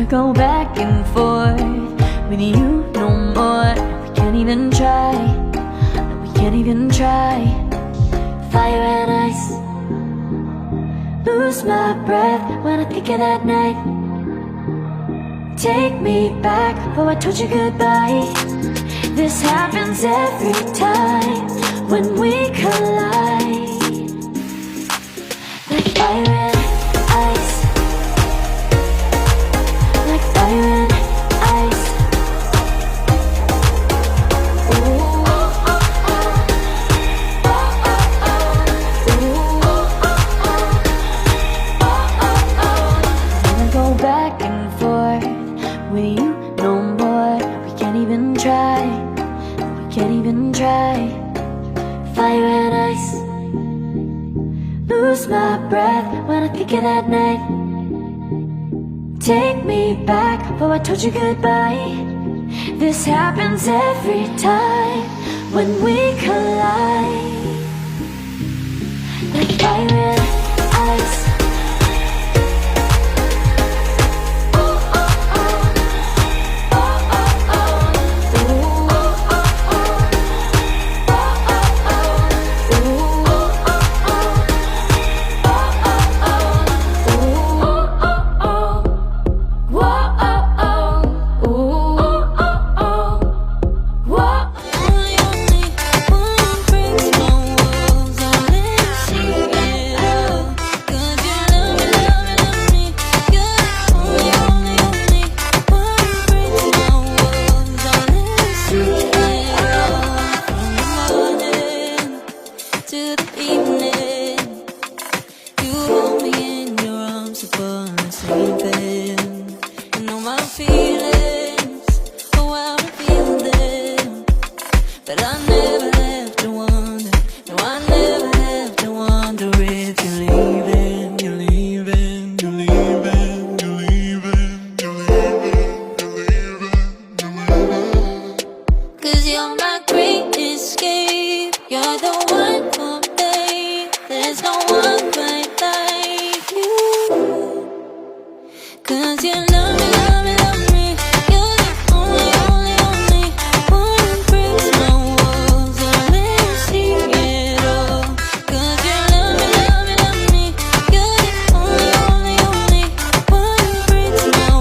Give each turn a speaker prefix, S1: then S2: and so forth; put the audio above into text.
S1: go back and forth with you no more. We can't even try, no, we can't even try. Fire and ice, lose my breath when I think of that night. Take me back, oh I told you goodbye. This happens every time when we collide. Like fire and ice, like fire and ice. Ooh. Wanna go back and forth with you no more. We can't even try, we can't even try. Fire and ice, lose my breath when I think of that night. Take me back, oh I told you goodbye. This happens every time when we collide. Like fire and